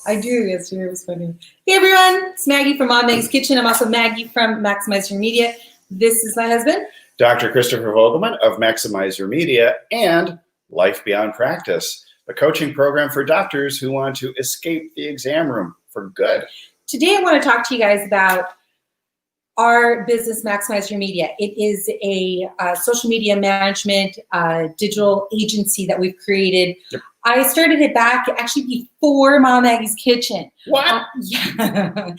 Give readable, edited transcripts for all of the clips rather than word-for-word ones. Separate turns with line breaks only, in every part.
I do. Yesterday was funny. Hey everyone, it's Maggie from Mom Maggie's Kitchen. I'm also Maggie from Maximize Your Media. This is my husband,
Dr. Christopher Vogelmann of Maximize Your Media and Life Beyond Practice, a coaching program for doctors who want to escape the exam room for good.
Today I want to talk to you guys about our business, Maximize Your Media. It is a social media management digital agency that we've created. Yep. I started it back actually before Mom Maggie's Kitchen.
What?
Yeah.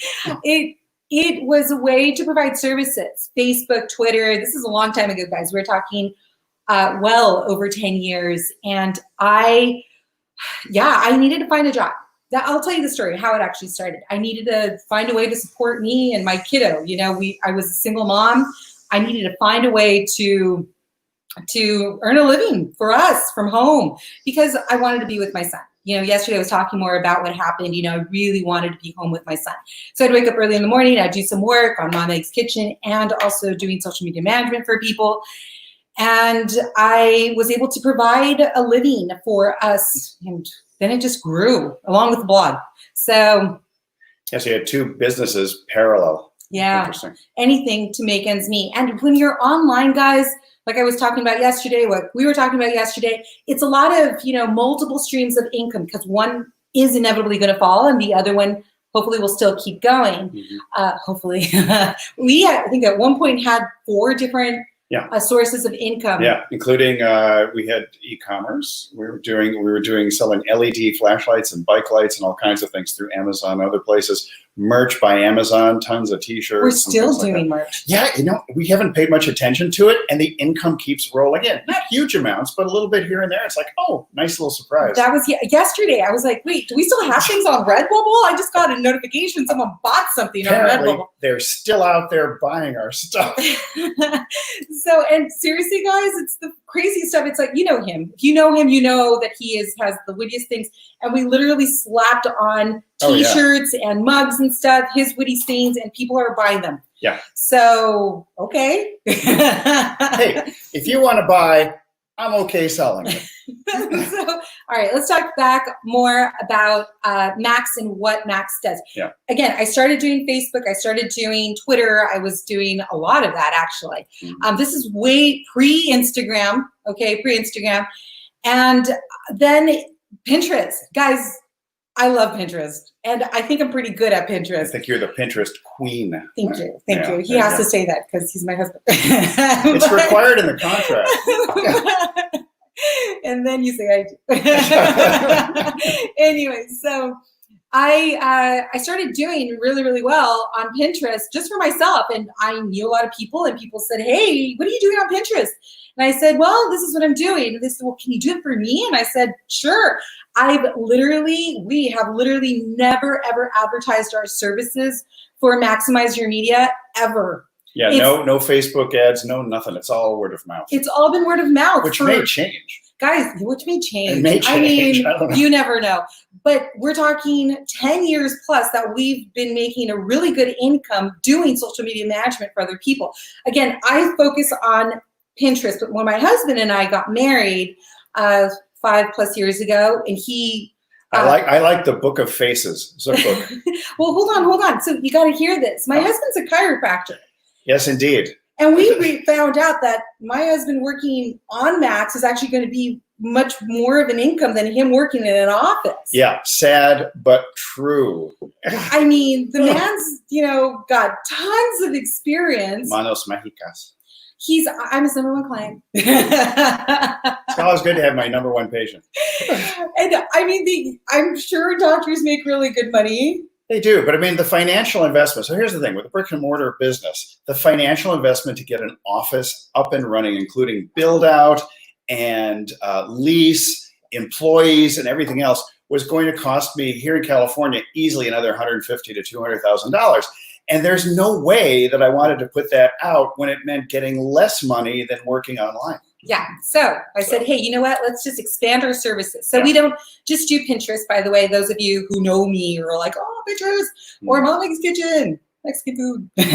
It was a way to provide services. Facebook, Twitter. This is a long time ago, guys. We're talking well over 10 years. And I needed to find a job. I'll tell you the story, how it actually started. I needed to find a way to support me and my kiddo. You know, I was a single mom. I needed to find a way to earn a living for us from home because I wanted to be with my son. You know, yesterday I was talking more about what happened. You know, I really wanted to be home with my son. So I'd wake up early in the morning, I'd do some work on Mom Maggie's Kitchen and also doing social media management for people. And I was able to provide a living for us. And then it just grew along with the blog. So
yes, you had two businesses parallel.
Yeah,
interesting.
Anything to make ends meet. And when you're online, guys, like I was talking about yesterday, what we were talking about yesterday, it's a lot of, multiple streams of income because one is inevitably going to fall and the other one hopefully will still keep going. Mm-hmm. Hopefully. We, I think at one point had 4 different sources of income.
Yeah, including we had e-commerce. We were doing selling LED flashlights and bike lights and all kinds of things through Amazon, other places. Merch by Amazon, tons of t-shirts.
We're still doing merch.
Yeah, we haven't paid much attention to it, and the income keeps rolling in. Not huge amounts, but a little bit here and there. It's like, oh, nice little surprise.
That was yesterday. I was like, wait, do we still have things on Redbubble? I just got a notification someone bought something
Apparently,
on Redbubble.
They're still out there buying our stuff.
So, and seriously, guys, it's the crazy stuff. It's like, you know him. If you know him, you know that he has the wittiest things. And we literally slapped on t-shirts and mugs and stuff, his witty sayings, and people are buying them.
Yeah.
So, okay.
Hey, if you want to buy, I'm okay selling it.
So, all right, let's talk back more about Max and what Max does.
Yeah. Again,
I started doing Facebook. I started doing Twitter. I was doing a lot of that, actually. Mm-hmm. This is way pre-Instagram, pre-Instagram. And then Pinterest. Guys, I love Pinterest. And I think I'm pretty good at Pinterest.
I think you're the Pinterest queen.
Thank you. Thank you. He has to say that because he's my husband.
It's required in the contract.
And then you say I do. Anyway, so I started doing really, really well on Pinterest just for myself. And I knew a lot of people and people said, hey, what are you doing on Pinterest? And I said, well, this is what I'm doing. And they said, well, can you do it for me? And I said, sure. We have literally never, ever advertised our services for Maximize Your Media ever.
Yeah, no Facebook ads, no nothing. It's all word of mouth.
It's all been word of mouth.
Which may change.
Guys, which may change.
It may change.
I mean, you never know. But we're talking 10 years plus that we've been making a really good income doing social media management for other people. Again, I focus on Pinterest, but when my husband and I got married 5+ years ago, and he
I like the Book of Faces. It's a book.
Well, hold on. So you got to hear this. My husband's a chiropractor.
Yes, indeed.
And we found out that my husband working on Max is actually going to be much more of an income than him working in an office.
Yeah, sad but true.
I mean, the man's, got tons of experience.
Manos Mágicas.
I'm his number 1 client.
It's always good to have my number 1 patient.
And I mean, I'm sure doctors make really good money.
They do, but I mean, the financial investment. So here's the thing with the brick and mortar business, the financial investment to get an office up and running, including build out and lease, employees, and everything else, was going to cost me here in California easily another $150,000 to $200,000. And there's no way that I wanted to put that out when it meant getting less money than working online.
Yeah. So I said, hey, you know what? Let's just expand our services. So we don't just do Pinterest, by the way. Those of you who know me are like, oh, Pinterest or Mom Maggie's Kitchen, Mexican food. But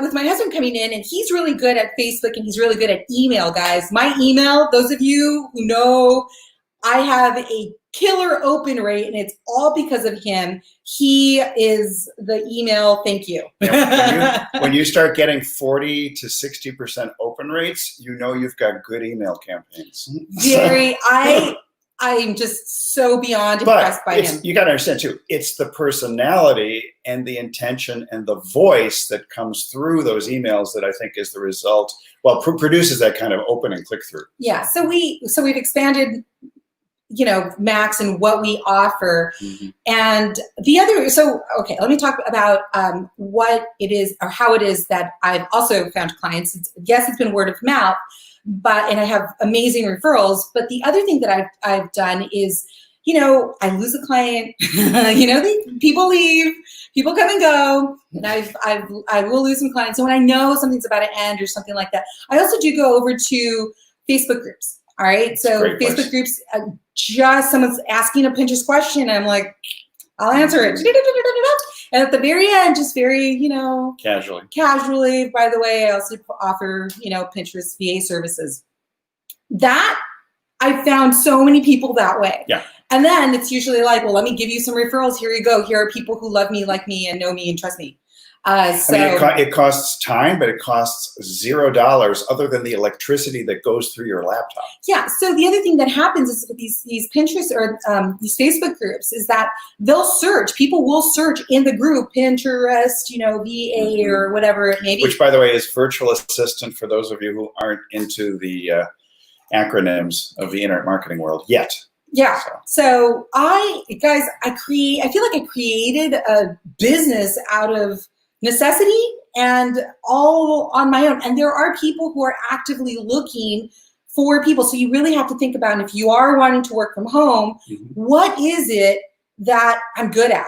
with my husband coming in, and he's really good at Facebook and he's really good at email, guys. My email, those of you who know I have a killer open rate, and it's all because of him. He is the email. Thank you.
When you start getting 40 to 60% open rates, you know you've got good email campaigns.
Very. I'm just so beyond impressed by him.
You got to understand too, it's the personality and the intention and the voice that comes through those emails that I think is the result. Well, produces that kind of open and click through.
Yeah. So we've expanded, Max and what we offer. And okay, let me talk about what it is or how it is that I've also found clients. It's been word of mouth, and I have amazing referrals. But the other thing that I've done is, I lose a client, people leave, people come and go, and I will lose some clients. So when I know something's about to end or something like that, I also do go over to Facebook groups. All right. So Facebook groups, just someone's asking a Pinterest question. And I'm like, I'll answer it. And at the very end, just very, casually, by the way, I also offer, Pinterest VA services. That I found so many people that way.
Yeah.
And then it's usually like, well, let me give you some referrals. Here you go. Here are people who love me, like me, and know me and trust me.
It costs time, but it costs $0 other than the electricity that goes through your laptop.
Yeah. So the other thing that happens is with these Pinterest or these Facebook groups is that they'll search. People will search in the group Pinterest, VA or whatever it may be.
Which, by the way, is virtual assistant for those of you who aren't into the acronyms of the internet marketing world yet.
Yeah. So I feel like I created a business out of necessity and all on my own. And there are people who are actively looking for people. So you really have to think about, if you are wanting to work from home, what is it that I'm good at?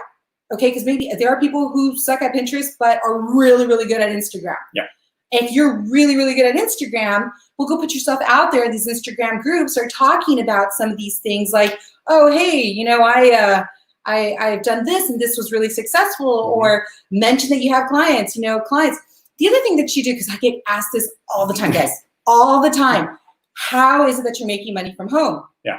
Okay. Because maybe there are people who suck at Pinterest, but are really, really good at Instagram.
Yeah.
If you're really, really good at Instagram, well, go put yourself out there. These Instagram groups are talking about some of these things like, oh, hey, I've done this and this was really successful, or mention that you have clients, clients. The other thing that you do, because I get asked this all the time, guys, all the time, how is it that you're making money from home?
Yeah.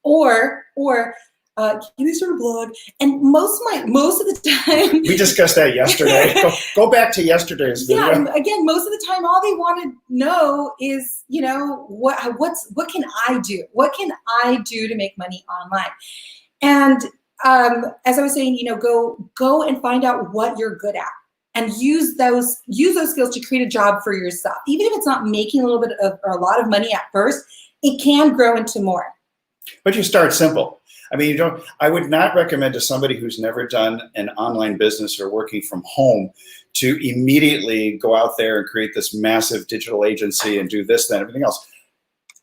Or can you start a blog? And most of the time,
we discussed that yesterday. Go back to yesterday's video.
Yeah, and again, most of the time, all they want to know is, what can I do? What can I do to make money online? And as I was saying, go and find out what you're good at, and use those skills to create a job for yourself. Even if it's not making a little bit of or a lot of money at first, it can grow into more.
But you start simple. I mean, I would not recommend to somebody who's never done an online business or working from home to immediately go out there and create this massive digital agency and do this, that, and everything else.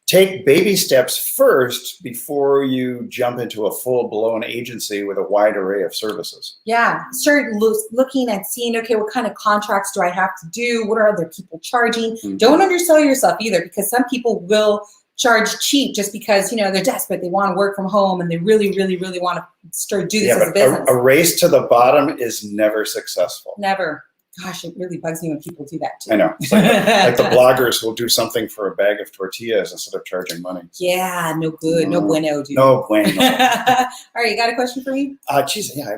Take baby steps first before you jump into a full-blown agency with a wide array of services.
Yeah, start looking and seeing, okay, what kind of contracts do I have to do? What are other people charging? Don't undersell yourself either, because some people will charge cheap just because, they're desperate. They want to work from home and they really, really, really want to do this as a business.
A race to the bottom is never successful.
Never. Gosh, it really bugs me when people do that too.
I know. It's like the bloggers will do something for a bag of tortillas instead of charging money.
Yeah, no good. No bueno, dude.
No bueno.
All right, you got a question for me?
I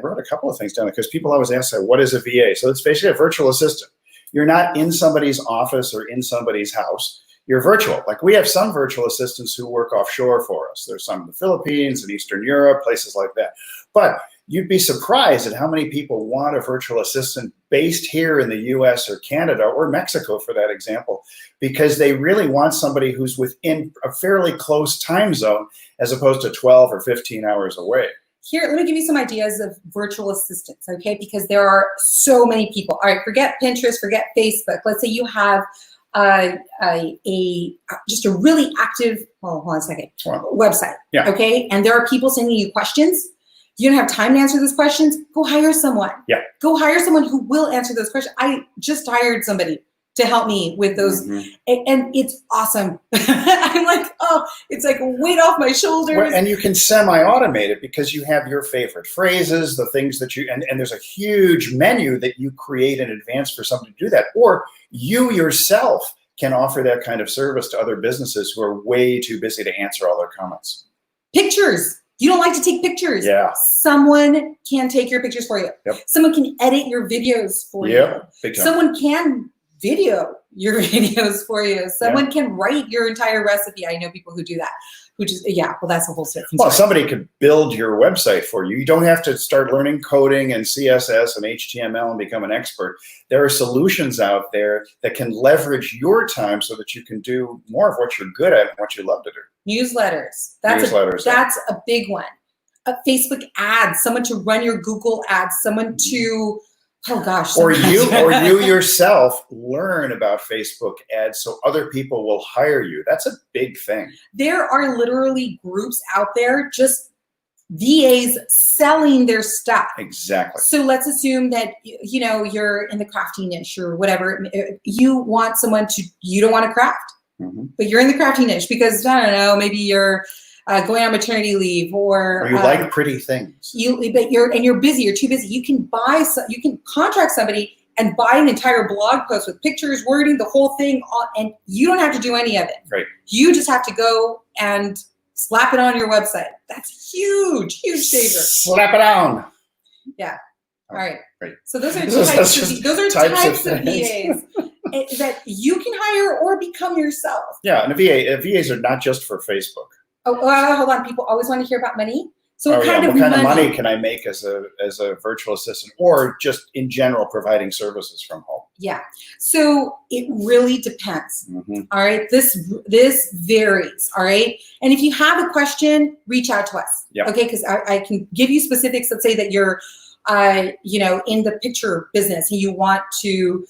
wrote a couple of things down because people always ask, what is a VA? So it's basically a virtual assistant. You're not in somebody's office or in somebody's house. You're virtual. Like, we have some virtual assistants who work offshore for us. There's some in the Philippines and Eastern Europe, places like that. But you'd be surprised at how many people want a virtual assistant based here in the US or Canada or Mexico, for that example, because they really want somebody who's within a fairly close time zone as opposed to 12 or 15 hours away.
Here, let me give you some ideas of virtual assistants, okay? Because there are so many people. All right, forget Pinterest, forget Facebook. Let's say you have just a really active, hold on a second, website, okay? And there are people sending you questions. You don't have time to answer those questions. Go hire someone. Yeah. Go hire someone who will answer those questions. I just hired somebody to help me with those, and it's awesome. I'm like, oh, it's like a weight off my shoulders.
Well, and you can semi-automate it because you have your favorite phrases, the things that you, and there's a huge menu that you create in advance for somebody to do that. Or you yourself can offer that kind of service to other businesses who are way too busy to answer all their comments.
Pictures. You don't like to take pictures.
Yeah.
Someone can take your pictures for you.
Yep.
Someone can edit your videos for you.
Big time.
Someone can video your videos for you. Someone can write your entire recipe. I know people who do that. Well, that's a whole different story.
Well, somebody could build your website for you. You don't have to start learning coding and CSS and HTML and become an expert. There are solutions out there that can leverage your time so that you can do more of what you're good at and what you love to do.
Newsletters. That's a big one. Facebook ads, someone to run your Google ads, someone to, oh gosh.
Or you yourself learn about Facebook ads so other people will hire you. That's a big thing.
There are literally groups out there, just VAs selling their stuff.
Exactly.
So let's assume that, you're in the crafting niche or whatever. You want someone you don't want to craft, but you're in the crafting niche because, I don't know, maybe you're going on maternity leave, or
you like pretty things.
But you're busy. You're too busy. You can you can contract somebody and buy an entire blog post with pictures, wording, the whole thing, and you don't have to do any of it.
Right.
You just have to go and slap it on your website. That's huge saver.
Slap it on.
Yeah. All right.
Great.
So those are types of VAs that you can hire or become yourself.
Yeah, and VAs are not just for Facebook.
Oh, hold on. People always want to hear about money. So what kind of
money can I make as a virtual assistant, or just in general providing services from home?
Yeah. So it really depends. All right. This varies. All right. And if you have a question, reach out to us.
Yep.
Okay. Because I can give you specifics. Let's say that you're in the picture business and you want to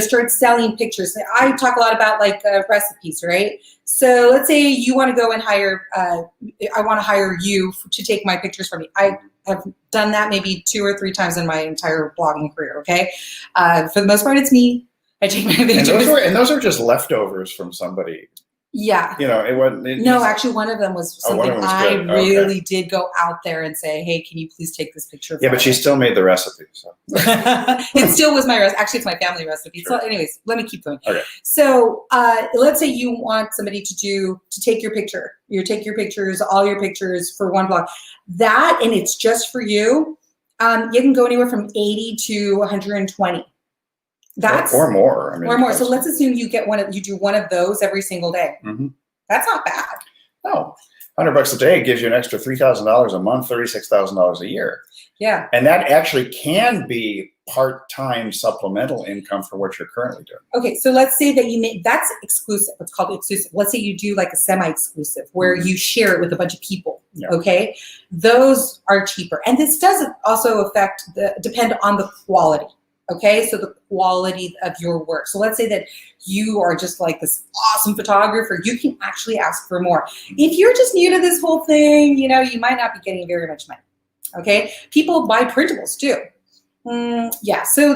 start selling pictures. I talk a lot about recipes, right? So let's say you want to go and hire, I want to hire you to take my pictures for me. I have done that maybe 2 or 3 times in my entire blogging career, okay? For the most part, it's me. I take my pictures.
And those are just leftovers from somebody.
Yeah.
It wasn't.
Actually, one of them was something I really did go out there and say, hey, can you please take this picture?
Yeah, but she still made the recipe. So.
It still was my recipe. Actually, it's my family recipe. Sure. So anyways, let me keep going.
Okay.
So let's say you want somebody to take your picture. You take your pictures, all your pictures for one blog. That, and it's just for you, you can go anywhere from 80 to 120. That's
or more.
Or more. So let's assume you do one of those every single day. That's not bad.
No, $100 a day gives you an extra $3,000 a month, $36,000 a year.
Yeah.
And that actually can be part-time supplemental income for what you're currently doing.
Okay, so let's say that that's exclusive. It's called exclusive. Let's say you do like a semi-exclusive where you share it with a bunch of people. Yeah. Okay, those are cheaper, and this does also depend on the quality. Okay, so the quality of your work. So let's say that you are just like this awesome photographer. You can actually ask for more. If you're just new to this whole thing, you might not be getting very much money. Okay, people buy printables too. Yeah, so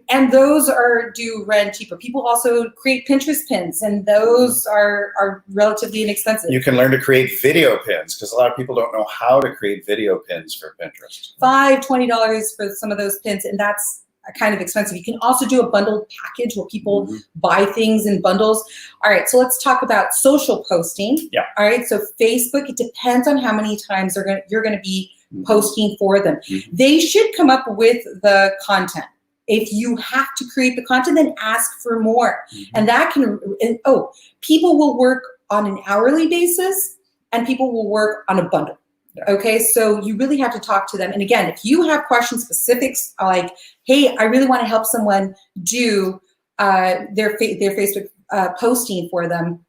and those do run cheaper. People also create Pinterest pins, and those are relatively inexpensive.
You can learn to create video pins because a lot of people don't know how to create video pins for Pinterest.
$20 for some of those pins, and that's kind of expensive. You can also do a bundled package where people buy things in bundles. All right, so let's talk about social posting.
Yeah.
All right, so Facebook, it depends on how many times you're going to be posting for them. They should come up with the content. If you have to create the content, then ask for more. And that people will work on an hourly basis and people will work on a bundle. Yeah. Okay, so you really have to talk to them. And again, if you have questions, specifics, like, hey, I really want to help someone do their Facebook posting for them,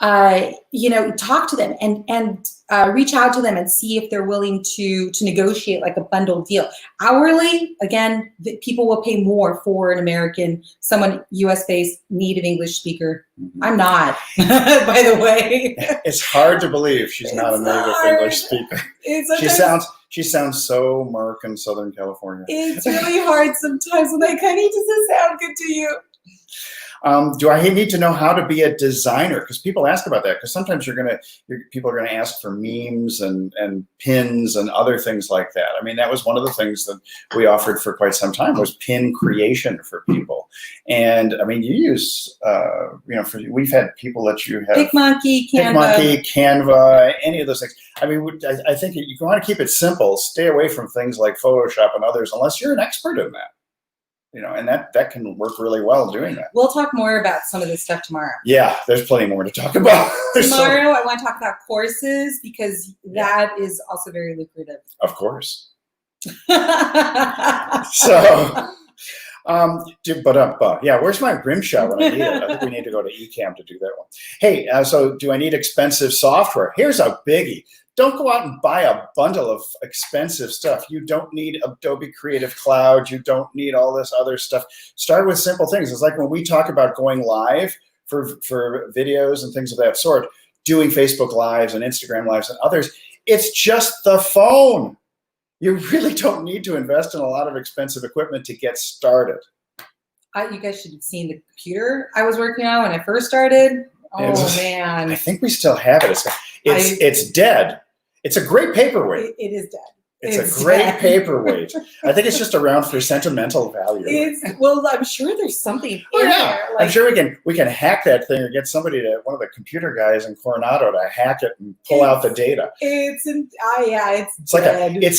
talk to them and reach out to them and see if they're willing to negotiate like a bundle deal. Hourly, again, people will pay more for an American, someone US-based native English speaker. I'm not, by the way.
It's hard to believe she's not a native English speaker. She sounds so American, Southern California.
It's really hard sometimes when I kind of just sound good to you.
Do I need to know how to be a designer? Because people ask about that. Because sometimes people are gonna ask for memes and pins and other things like that. I mean, that was one of the things that we offered for quite some time was pin creation for people. And I mean, you use we've had people that you have Canva, any of those things. I mean, I think you want to keep it simple. Stay away from things like Photoshop and others unless you're an expert in that. And that can work really well doing that.
We'll talk more about some of this stuff tomorrow.
Yeah, there's plenty more to talk about.
Tomorrow, I want to talk about courses because that is also very lucrative.
Of course. Where's my rim shot when I need it? I think we need to go to eCam to do that one. Hey, so do I need expensive software? Here's a biggie. Don't go out and buy a bundle of expensive stuff. You don't need Adobe Creative Cloud. You don't need all this other stuff. Start with simple things. It's like when we talk about going live for videos and things of that sort, doing Facebook Lives and Instagram Lives and others, it's just the phone. You really don't need to invest in a lot of expensive equipment to get started.
You guys should have seen the computer I was working on when I first started. Man.
I think we still have it. It's dead. It's a great paperweight.
It is dead.
It's a great paperweight. I think it's just around for sentimental value.
I'm sure there's something in there.
I'm sure we can hack that thing or get one of the computer guys in Coronado to hack it and pull out the data. It's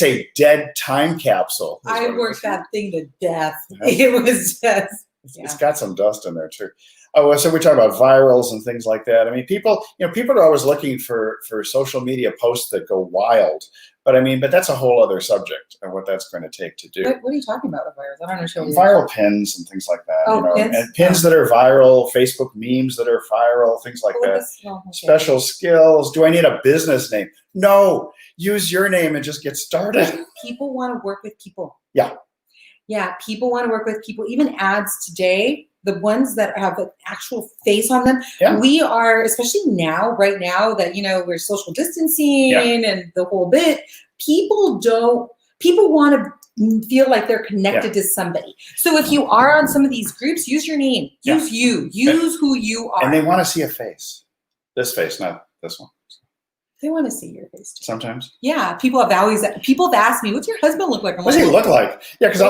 a dead time capsule.
I worked that thing to death. It was just.
It's got some dust in there too. Oh, so we talk about virals and things like that. I mean, people are always looking for social media posts that go wild. But that's a whole other subject and what that's going to take to do.
What are you talking about with virals? I don't know.
Viral pins and things like that.
Pins?
And pins that are viral, Facebook memes that are viral, things like that. Special skills. Do I need a business name? No. Use your name and just get started.
People want to work with people.
Yeah.
Yeah, people want to work with people. Even ads today, the ones that have an actual face on them, we are, especially right now that, we're social distancing and the whole bit, people want to feel like they're connected to somebody. So if you are on some of these groups, use your name, use who you are.
And they want to see a face. This face, not this one.
They want to see your face too.
Sometimes.
Yeah, people have asked me, "What's your husband look like?"
What does he look like? Yeah, because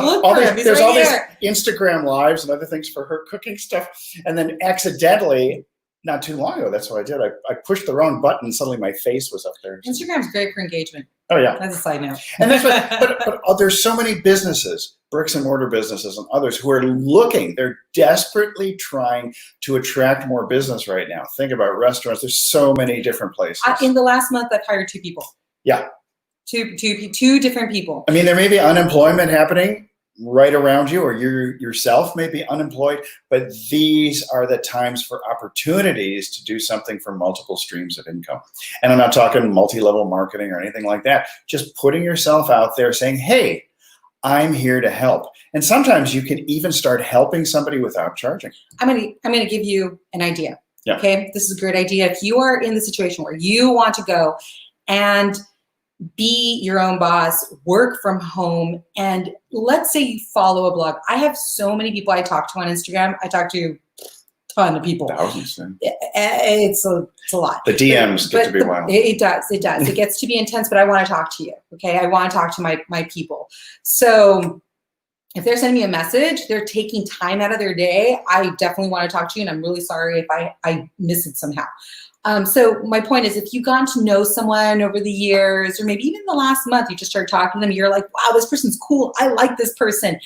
there's all these Instagram lives and other things for her cooking stuff, and then accidentally, not too long ago, that's what I did. I pushed the wrong button, and suddenly my face was up there.
Instagram's great for engagement.
Oh yeah,
that's a side note.
And that's but there's so many businesses, bricks and mortar businesses, and others who are looking. They're desperately trying to attract more business right now. Think about restaurants. There's so many different places.
In the last month, I've hired 2 people.
Yeah,
two different people.
I mean, there may be unemployment happening right around you, or you yourself may be unemployed, but these are the times for opportunities to do something for multiple streams of income. And I'm not talking multi-level marketing or anything like that. Just putting yourself out there saying, hey, I'm here to help. And sometimes you can even start helping somebody without charging.
I'm gonna give you an idea.
Yeah.
Okay, this is a great idea. If you are in the situation where you want to go and be your own boss, work from home, and let's say you follow a blog. I have so many people I talk to on Instagram. I talk to a ton of people.
Thousands.
It's a lot.
The DMs get to be wild.
It does. It gets to be intense, but I want to talk to you. Okay, I want to talk to my people. So if they're sending me a message, they're taking time out of their day. I definitely want to talk to you, and I'm really sorry if I miss it somehow. So my point is, if you've gotten to know someone over the years, or maybe even the last month, you just started talking to them, you're like, wow, this person's cool. I like this person.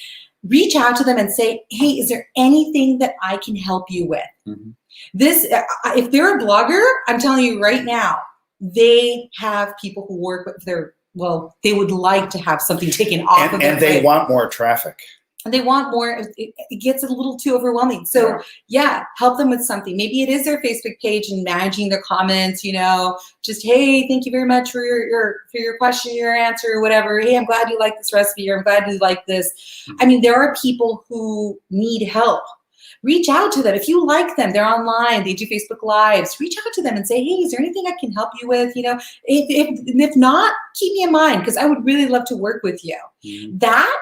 Reach out to them and say, hey, is there anything that I can help you with? Mm-hmm. If they're a blogger, I'm telling you right now, they have people who work with they would like to have something taken off of them.
And they want more traffic.
And they want more. It gets a little too overwhelming. So help them with something. Maybe it is their Facebook page and managing their comments, just, hey, thank you very much for your question, your answer, or whatever. Hey, I'm glad you like this recipe, or I'm glad you like this. I mean, there are people who need help. Reach out to them. If you like them, they're online, they do Facebook Lives, reach out to them and say, hey, is there anything I can help you with? If not, keep me in mind, because I would really love to work with you. Mm-hmm. That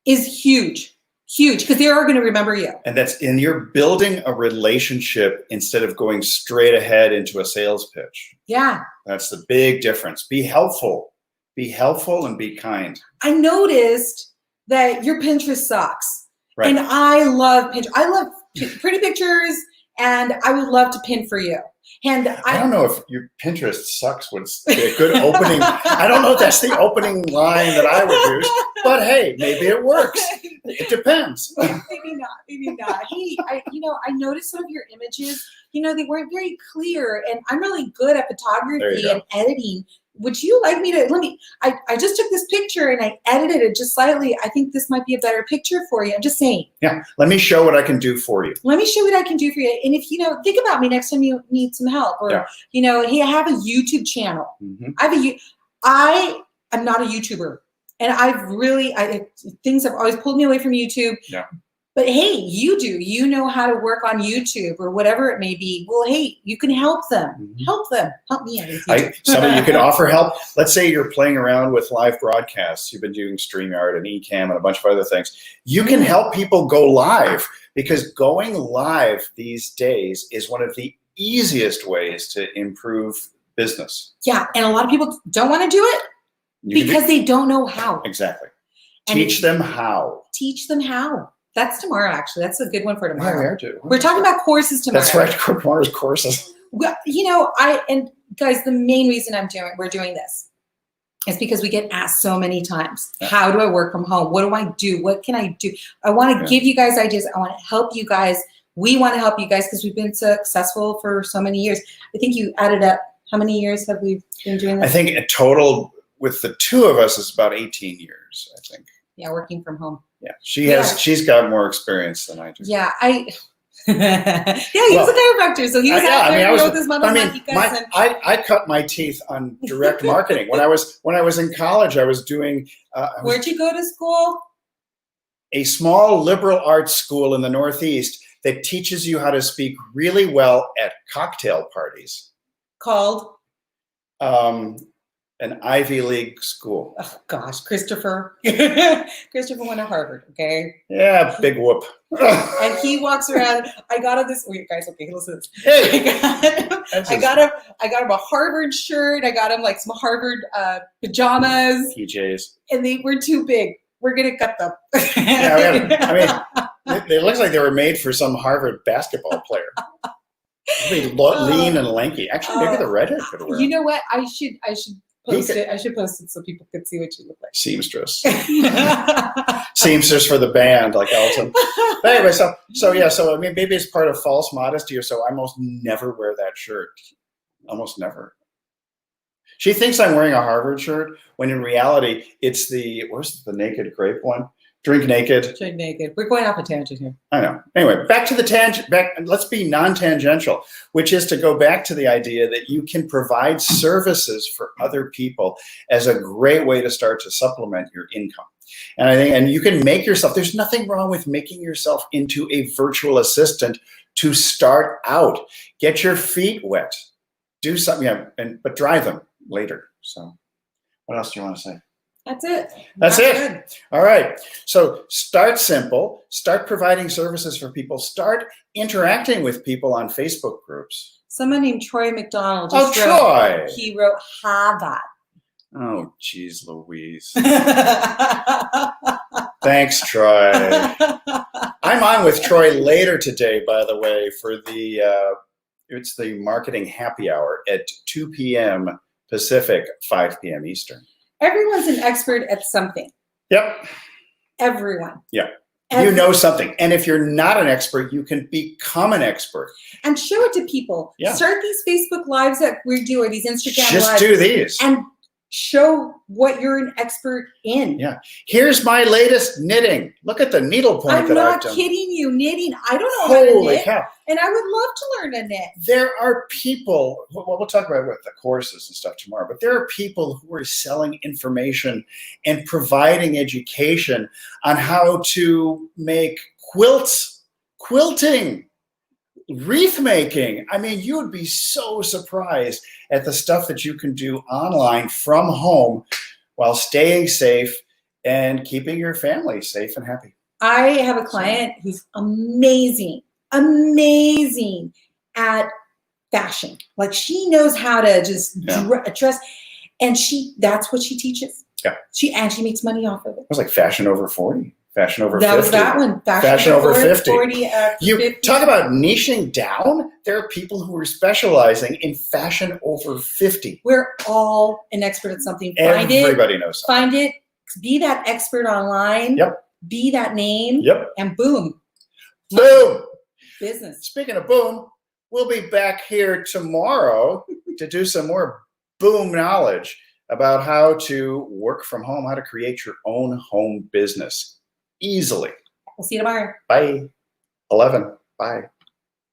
is huge. Huge, because they are going to remember you.
And you're building a relationship instead of going straight ahead into a sales pitch.
Yeah.
That's the big difference. Be helpful. Be helpful and be kind.
I noticed that your Pinterest sucks.
Right.
And I love Pinterest. I love pretty pictures, and I would love to pin for you. And
I don't know if your Pinterest sucks would be a good opening. I don't know if that's the opening line that I would use, but hey, maybe it works. It depends.
Maybe not. Hey, I noticed some of your images, they weren't very clear, and I'm really good at photography and editing. Would you like me to, I just took this picture and I edited it just slightly. I think this might be a better picture for you. I'm just saying.
Yeah. Let me show what I can do for you.
Let me show what I can do for you. And if, think about me next time you need some help, or, hey, I have a YouTube channel. Mm-hmm. I am not a YouTuber, and things have always pulled me away from YouTube. Yeah. But hey, you know how to work on YouTube or whatever it may be. Well, hey, you can help them. Mm-hmm. Help me out.
Somebody you can offer help. Let's say you're playing around with live broadcasts. You've been doing StreamYard and Ecamm and a bunch of other things. You can help people go live, because going live these days is one of the easiest ways to improve business.
Yeah, and a lot of people don't want to do it because they don't know how.
Exactly. Teach them how.
Teach them how. That's tomorrow, actually. That's a good one for tomorrow.
Yeah, we are too.
We're talking about courses tomorrow.
That's right. Tomorrow's courses.
Well, and guys, the main reason we're doing this is because we get asked so many times, how do I work from home? What do I do? What can I do? I want to give you guys ideas. I want to help you guys. We want to help you guys because we've been successful for so many years. I think you added up. How many years have we been doing this?
I think in total with the two of us is about 18 years, I think.
Yeah, working from home.
Yeah, she's got more experience than I do.
Yeah, he was a chiropractor, so he was out there with his
I cut my teeth on direct marketing. When I was in college, I was doing.
Where'd you go to school?
A small liberal arts school in the Northeast that teaches you how to speak really well at cocktail parties.
Called?
An Ivy League school.
Oh gosh, Christopher. Christopher went to Harvard, okay?
Yeah, big whoop.
And he walks around. I got him this. Wait, guys, okay, listen.
Hey,
I got him a Harvard shirt. I got him like some Harvard pajamas.
PJs.
And they were too big. We're gonna cut them.
It looks like they were made for some Harvard basketball player. Lean and lanky. Actually, maybe the redhead could wear.
You know what? I should post it. I should post it so people could see what you look like.
Seamstress. Seamstress for the band, like Elton. But anyway, so maybe it's part of false modesty or so. I almost never wear that shirt. Almost never. She thinks I'm wearing a Harvard shirt when in reality it's where's the naked grape one? Drink naked.
Drink naked. We're going off a tangent here.
I know. Anyway, back to the tangent. Let's be non-tangential, which is to go back to the idea that you can provide services for other people as a great way to start to supplement your income. And I think, and you can make yourself. There's nothing wrong with making yourself into a virtual assistant to start out. Get your feet wet. Do something, but dry them later. So, what else do you want to say?
That's it.
That's it. Good. All right. So start simple. Start providing services for people. Start interacting with people on Facebook groups.
Someone named Troy McDonald
Troy.
He wrote Harvard.
Oh, geez, Louise. Thanks, Troy. I'm on with Troy later today, by the way, for it's the marketing happy hour at 2 p.m. Pacific, 5 p.m. Eastern.
Everyone's an expert at something.
Yep.
Everyone.
Yeah. You know something. And if you're not an expert, you can become an expert.
And show it to people. Yeah. Start these Facebook Lives that we do or these Instagram Lives.
Just do these.
And show what you're an expert in.
Yeah. Here's my latest knitting. Look at the needle point
I'm
that I've done.
I'm not kidding you. Knitting. I don't know how to knit. Cow. And I would love to learn to knit.
There are people, we'll talk about the courses and stuff tomorrow, but there are people who are selling information and providing education on how to make quilting, wreath making. I mean, you would be so surprised at the stuff that you can do online from home while staying safe and keeping your family safe and happy.
I have a client who's amazing at fashion. Like she knows how to just dress, and that's what she teaches.
Yeah.
She makes money off of it.
It was like fashion over 40, fashion over 50.
That was that one.
Fashion over 50.
40
you
50.
Talk about niching down. There are people who are specializing in fashion over 50.
We're all an expert at something.
Everybody knows something.
Find it. Be that expert online.
Yep.
Be that name.
Yep.
And boom.
Boom.
Business.
Speaking of boom, we'll be back here tomorrow to do some more boom knowledge about how to work from home, how to create your own home business easily.
We'll see you tomorrow.
Bye. 11. Bye.